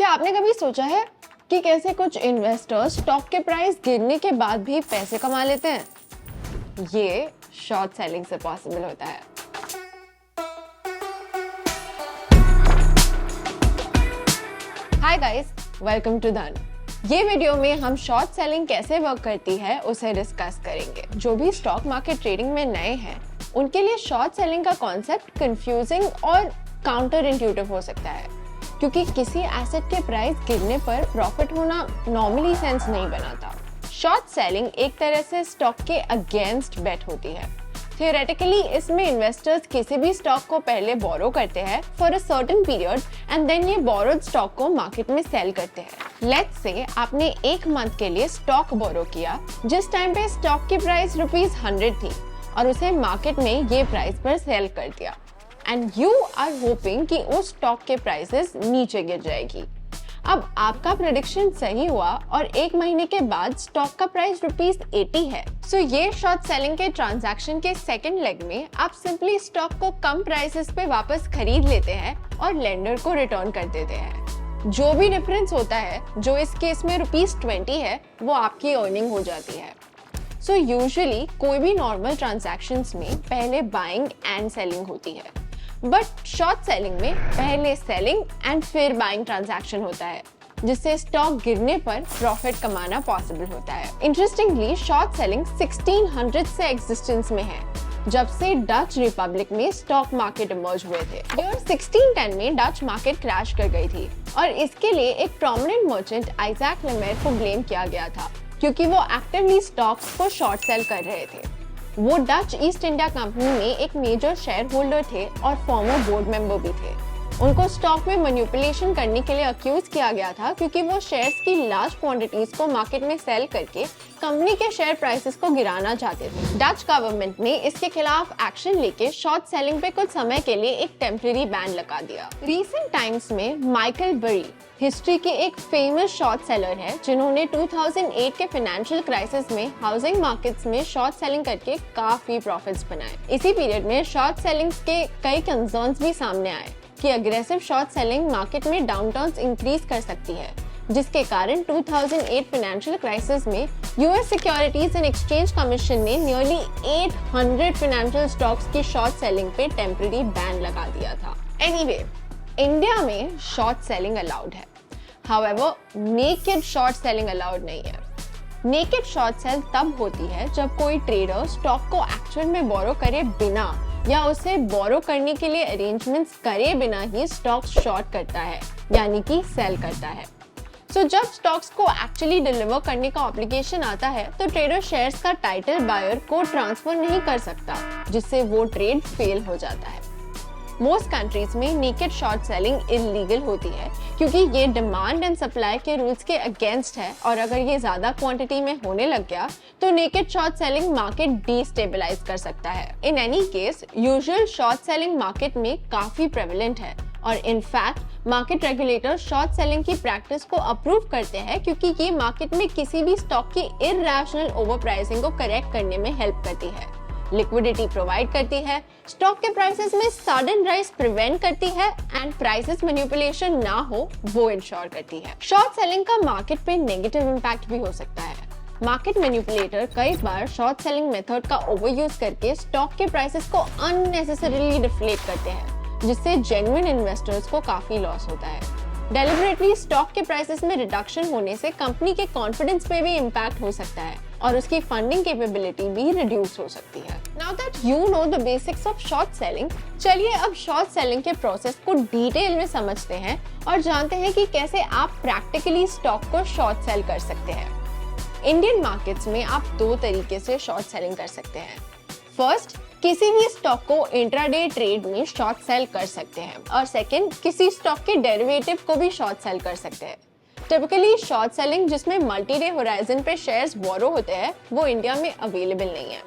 क्या आपने कभी सोचा है कि कैसे कुछ इन्वेस्टर्स स्टॉक के प्राइस गिरने के बाद भी पैसे कमा लेते हैं? ये शॉर्ट सेलिंग से पॉसिबल होता है। हाय गाइस, वेलकम टू धन। ये वीडियो में हम शॉर्ट सेलिंग कैसे वर्क करती है उसे डिस्कस करेंगे। जो भी स्टॉक मार्केट ट्रेडिंग में नए हैं उनके लिए शॉर्ट सेलिंग का कॉन्सेप्ट कंफ्यूजिंग और काउंटर इंट्यूटिव हो सकता है, क्योंकि किसी एसेट के प्राइस गिरने पर प्रॉफिट होना नॉर्मली सेंस नहीं बनाता। शॉर्ट सेलिंग एक तरह से स्टॉक के अगेंस्ट बेट होती है। थियोरेटिकली इसमें इन्वेस्टर्स किसी भी स्टॉक को पहले बोरो करते हैं for a certain period and then ये बोरोड स्टॉक को मार्केट में सेल करते हैं। लेट्स से आपने एक मंथ के लिए स्टॉक बोरो किया जिस टाइम पे स्टॉक की प्राइस ₹100 थी और उसे मार्केट में ये प्राइस पर सेल कर दिया एंड यू आर होपिंग कि उस स्टॉक के प्राइसेस नीचे गिर जाएगी। अब आपका प्रेडिक्शन सही हुआ और एक महीने के बाद स्टॉक का प्राइस ₹80 है। सो ये शॉर्ट सेलिंग के ट्रांजैक्शन के सेकंड लेग में आप सिंपली स्टॉक को कम प्राइसेस पे वापस खरीद लेते हैं और लेंडर को रिटर्न कर देते हैं। जो भी डिफरेंस होता है, जो इस केस में ₹20 है, वो आपकी अर्निंग हो जाती है। सो यूजुअली कोई भी नॉर्मल ट्रांजैक्शंस में पहले बाइंग एंड सेलिंग होती है, बट शॉर्ट सेलिंग में पहले सेलिंग एंड फिर बाइंग ट्रांजैक्शन होता है, जिससे स्टॉक गिरने पर प्रॉफिट कमाना पॉसिबल होता है। इंटरेस्टिंगली शॉर्ट सेलिंग 1600 से एग्जिस्टेंस में है, जब से डच रिपब्लिक में स्टॉक मार्केट इमर्ज हुए थे। ईयर 1610 में डच मार्केट क्रैश कर गई थी और इसके लिए एक प्रोमिनेंट मर्चेंट आइजैक लेमेर को ब्लेम किया गया था, क्योंकि वो एक्टिवली स्टॉक्स को शॉर्ट सेल कर रहे थे। वो डच ईस्ट इंडिया कंपनी में एक मेजर शेयर होल्डर थे और फॉर्मर बोर्ड मेंबर भी थे। उनको स्टॉक में मैनिपुलेशन करने के लिए अक्यूज किया गया था, क्योंकि वो शेयर्स की लार्ज क्वांटिटीज को मार्केट में सेल करके कंपनी के शेयर प्राइसेस को गिराना चाहते थे। डच गवर्नमेंट ने इसके खिलाफ एक्शन लेके शॉर्ट सेलिंग पे कुछ समय के लिए एक टेम्परेरी बैन लगा दिया। रिसेंट टाइम्स में माइकल बरी हिस्ट्री के एक फेमस शॉर्ट सेलर है, जिन्होंने 2008 के फाइनेंशियल क्राइसिस में हाउसिंग मार्केट्स में शॉर्ट सेलिंग करके काफी प्रॉफिट्स बनाए। इसी पीरियड में शॉर्ट सेलिंग के कई कंसर्न्स भी सामने आए कि अग्रेसिव शॉर्ट सेलिंग मार्केट में डाउनटर्न्स इंक्रीज कर सकती है, जिसके कारण 2008 फाइनेंशियल क्राइसिस में US securities and exchange commission ने नियरली 800 फाइनेंशियल स्टॉक्स की शॉर्ट सेलिंग पे टेम्परेरी बैन लगा दिया था। एनीवे, इंडिया में शॉर्ट सेलिंग अलाउड है, however naked short selling allowed नहीं है। नेकेड शॉर्ट सेल तब होती है जब कोई ट्रेडर स्टॉक को एक्चुअल में बोरो करे बिना या उसे बोरो करने के लिए अरेंजमेंट्स करे बिना ही स्टॉक्स शॉर्ट करता है, यानी कि सेल करता है। सो जब स्टॉक्स को एक्चुअली डिलीवर करने का ऑब्लिगेशन आता है तो ट्रेडर शेयर्स का टाइटल बायर को ट्रांसफर नहीं कर सकता, जिससे वो ट्रेड फेल हो जाता है। मोस्ट कंट्रीज में नेकेड शॉर्ट सेलिंग इलीगल होती है, क्योंकि ये डिमांड एंड सप्लाई के रूल्स के अगेंस्ट है और अगर ये ज्यादा क्वांटिटी में होने लग गया तो naked short selling market destabilise कर सकता है। In any case usual short selling market में काफी प्रेवलेंट है और in fact market regulator short selling की प्रैक्टिस को अप्रूव करते हैं, क्योंकि ये मार्केट में किसी भी स्टॉक की इरैशनल ओवरप्राइसिंग को करेक्ट करने में हेल्प करती है, लिक्विडिटी प्रोवाइड करती है, स्टॉक के प्राइसेस में सडन राइज प्रिवेंट करती है एंड प्राइसेस मैनिपुलेशन ना हो वो इंश्योर करती है। शॉर्ट सेलिंग का मार्केट पे नेगेटिव इम्पैक्ट भी हो सकता है। मार्केट मैनिपुलेटर कई बार शॉर्ट सेलिंग मेथड का ओवरयूज करके स्टॉक के प्राइसेस को अननेसेसरीली डिफ्लेट करते हैं, जिससे जेन्युइन इन्वेस्टर्स को काफी लॉस होता है। डेलिबरेटली स्टॉक के प्राइसेस में रिडक्शन होने से कंपनी के कॉन्फिडेंस पे भी इम्पैक्ट हो सकता है और उसकी फंडिंग कैपेबिलिटी भी रिड्यूस हो सकती है। Now that you know the basics of short selling, चलिए अब शॉर्ट सेलिंग के प्रोसेस को डिटेल में समझते हैं और जानते हैं कि कैसे आप प्रैक्टिकली स्टॉक को शॉर्ट सेल कर सकते हैं। इंडियन मार्केट्स में आप दो तरीके से शॉर्ट सेलिंग कर सकते हैं। फर्स्ट, किसी भी स्टॉक को इंट्राडे ट्रेड में शॉर्ट सेल कर सकते हैं और सेकंड, किसी स्टॉक के डेरिवेटिव को भी शॉर्ट सेल कर सकते हैं। टिपिकली शॉर्ट सेलिंग जिसमें मल्टी डे होराइजन पे शेयर्स बोरो होते हैं वो इंडिया में अवेलेबल नहीं है।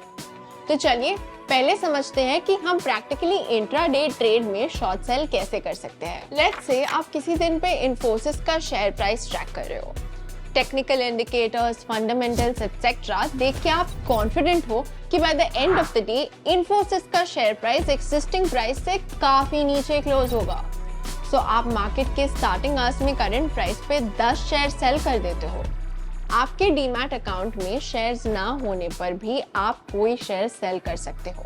तो चलिए पहले समझते हैं कि हम प्रैक्टिकली इंट्राडे ट्रेड में शॉर्ट सेल कैसे कर सकते हैं। लेट्स से आप किसी दिन पे इन्फोसिस का शेयर प्राइस ट्रैक कर रहे हो। टेक्निकल इंडिकेटर्स, फंडामेंटल्स एक्सेट्रा देख के आप कॉन्फिडेंट हो कि by the end of the day Infosys का शेयर प्राइस एक्सिस्टिंग प्राइस से काफी नीचे क्लोज होगा। सो आप मार्केट के स्टार्टिंग आवर्स में करंट प्राइस पे 10 शेयर सेल कर देते हो। आपके डीमैट अकाउंट में शेयर्स ना होने पर भी आप कोई शेयर सेल कर सकते हो।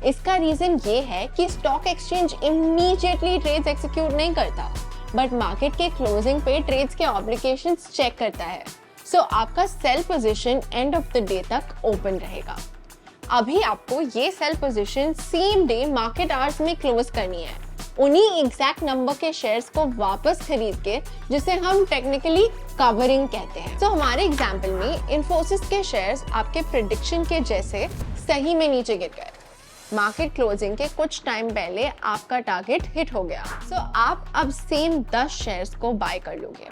इसका रीजन ये है कि stock exchange immediately trades execute नहीं करता, बट मार्केट के क्लोजिंग पे ट्रेड्स के ऑब्लिगेशंस चेक करता है। सो आपका sell position end of the day तक ओपन रहेगा। अभी आपको ये sell position same day market hours में क्लोज करनी है, उन्हीं एग्जैक्ट नंबर के शेयर्स को वापस खरीद के, जिसे हम टेक्निकली कवरिंग कहते हैं। तो हमारे एग्जांपल में इन्फोसिस के शेयर्स आपके प्रेडिक्शन के जैसे सही में नीचे गिर गए। मार्केट क्लोजिंग के कुछ टाइम पहले आपका टारगेट हिट हो गया, सो आप अब सेम 10 शेयर्स को बाय कर लोगे।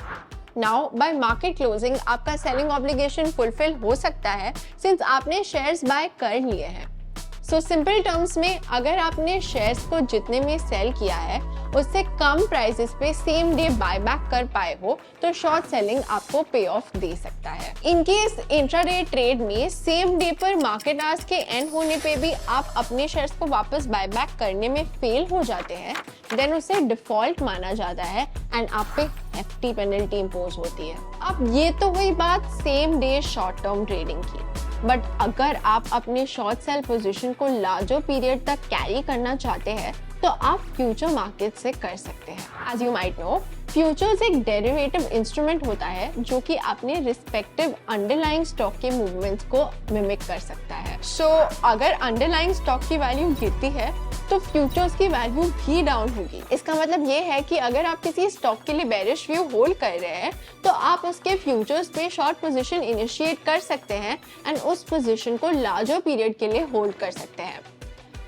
नाउ बाय मार्केट क्लोजिंग आपका सेलिंग ऑब्लिगेशन फुलफिल हो सकता है, सिंस आपने शेयर्स बाय कर लिए हैं। सो सिंपल टर्म्स में, अगर आपने शेयर्स को जितने में सेल किया है उससे कम प्राइसेस पे सेम डे बाय बैक कर पाए हो, तो शॉर्ट सेलिंग आपको पे ऑफ दे सकता है। इन केस इंट्राडे ट्रेड में सेम डे पर मार्केट आवर्स के एंड होने पे भी आप अपने शेयर्स को वापस बाय बैक करने में फेल हो जाते हैं, देन उसे डिफॉल्ट माना जाता है एंड आप पे हेफ्टी पेनल्टी इंपोज होती है। अब ये तो हुई बात same day short term trading की, बट अगर आप अपने शॉर्ट सेल पोजीशन को लार्जर पीरियड तक कैरी करना चाहते हैं तो आप फ्यूचर मार्केट से कर सकते हैं। As you might know, futures एक डेरिवेटिव इंस्ट्रूमेंट होता है जो कि अपने रिस्पेक्टिव अंडरलाइंग स्टॉक के मूवमेंट्स को मिमिक कर सकता है। सो अगर अंडरलाइंग स्टॉक की वैल्यू गिरती है तो फ्यूचर्स की वैल्यू भी डाउन होगी। इसका मतलब ये है कि अगर आप किसी स्टॉक के लिए बेरिश व्यू होल्ड कर रहे हैं तो आप उसके फ्यूचर्स पे शॉर्ट पोजीशन इनिशिएट कर सकते हैं एंड उस पोजीशन को लार्जर पीरियड के लिए होल्ड कर सकते हैं।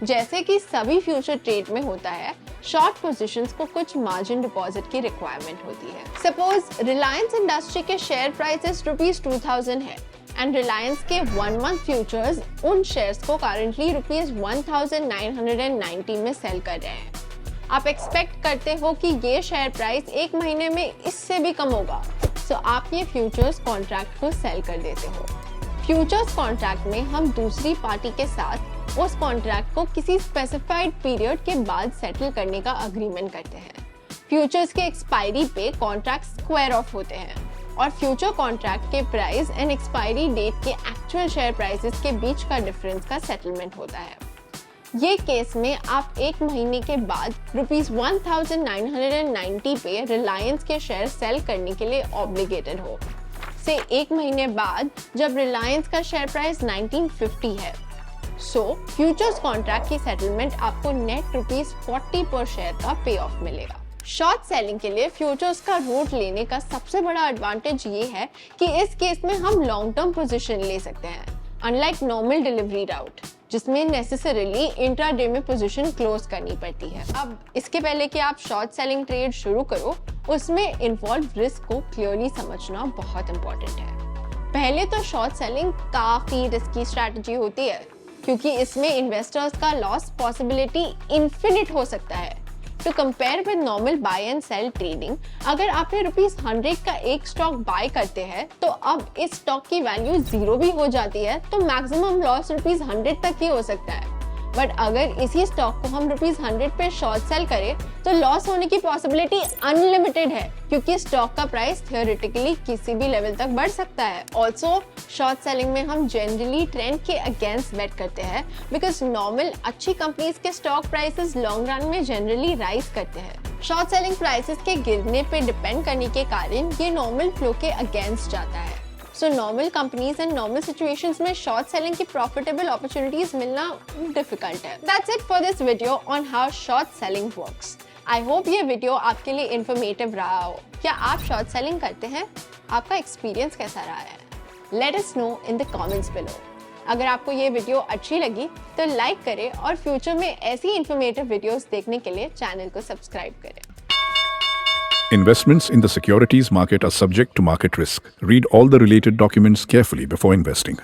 जैसे कि सभी फ्यूचर ट्रेड में होता है, शॉर्ट पोजीशंस को कुछ मार्जिन डिपॉजिट की रिक्वायरमेंट होती है। सपोज रिलायंस इंडस्ट्री के शेयर प्राइसेस ₹2000 है एंड रिलायंस के 1 मंथ फ्यूचर्स उन शेयर्स को करंटली ₹1990 में सेल कर रहे हैं। आप एक्सपेक्ट करते हो कि ये शेयर प्राइस एक महीने में इससे भी कम होगा, सो आप ये फ्यूचर्स कॉन्ट्रैक्ट को सेल कर देते हो। फ्यूचर्स कॉन्ट्रैक्ट में हम दूसरी पार्टी के साथ उस कॉन्ट्रैक्ट को किसी स्पेसिफाइड पीरियड के बाद सेटल करने का अग्रीमेंट करते हैं। फ्यूचर्स के एक्सपायरी पे कॉन्ट्रैक्ट स्क्वायर ऑफ होते हैं और फ्यूचर कॉन्ट्रैक्ट के प्राइस एंड एक्सपायरी डेट के एक्चुअल शेयर प्राइसेस के बीच का डिफरेंस का सेटलमेंट होता है। ये केस में आप एक महीने के बाद ₹1990 पे रिलायंस के शेयर सेल करने के लिए ऑब्लिगेटेड हो। से एक महीने बाद जब रिलायंस का शेयर प्राइस 1950 है, सो फ्यूचर्स कॉन्ट्रैक्ट की सेटलमेंट आपको नेट ₹40 पर शेयर का पे ऑफ मिलेगा। शॉर्ट सेलिंग के लिए फ्यूचर्स का रूट लेने का सबसे बड़ा एडवांटेज ये है कि इस केस में हम लॉन्ग टर्म पोजीशन ले सकते हैं, अनलाइक नॉर्मल डिलीवरी राउट जिसमें नेसेसरीली इंट्राडे में पोजीशन क्लोज करनी पड़ती है। अब इसके पहले कि आप शॉर्ट सेलिंग ट्रेड शुरू करो, उसमें इन्वॉल्व रिस्क को क्लियरली समझना बहुत इंपॉर्टेंट है। पहले तो शॉर्ट सेलिंग काफी रिस्की स्ट्रैटेजी होती है क्योंकि इसमें इन्वेस्टर्स का लॉस पॉसिबिलिटी इन्फिनिट हो सकता है। To compare with normal buy and sell trading, अगर आपने ₹100 का एक स्टॉक बाय करते हैं तो अब इस स्टॉक की वैल्यू 0 भी हो जाती है तो मैक्सिमम लॉस ₹100 तक ही हो सकता है। बट अगर इसी स्टॉक को हम ₹100 पे शॉर्ट सेल करें तो लॉस होने की पॉसिबिलिटी अनलिमिटेड है क्योंकि स्टॉक का प्राइस थियोरेटिकली किसी भी लेवल तक बढ़ सकता है। ऑल्सो शॉर्ट सेलिंग में हम जनरली ट्रेंड के अगेंस्ट बेट करते हैं बिकॉज नॉर्मल अच्छी कंपनीज के स्टॉक प्राइसेस लॉन्ग रन में जनरली राइज करते हैं। शॉर्ट सेलिंग प्राइसेस के गिरने पे डिपेंड करने के कारण ये नॉर्मल फ्लो के अगेंस्ट जाता है। So normal companies and normal situations में शॉर्ट सेलिंग की प्रॉफिटेबल अपॉर्चुनिटीज मिलना डिफिकल्ट है। That's it for this video on how short selling works. I hope ये वीडियो आपके लिए इन्फॉर्मेटिव रहा हो। क्या आप शॉर्ट सेलिंग करते हैं? आपका एक्सपीरियंस कैसा रहा है? Let us know in the comments below. अगर आपको ये वीडियो अच्छी लगी तो लाइक करें और फ्यूचर में ऐसी इन्फॉर्मेटिव वीडियोस देखने के लिए चैनल को सब्सक्राइब करें। Investments in the securities market are subject to market risk. Read all the related documents carefully before investing.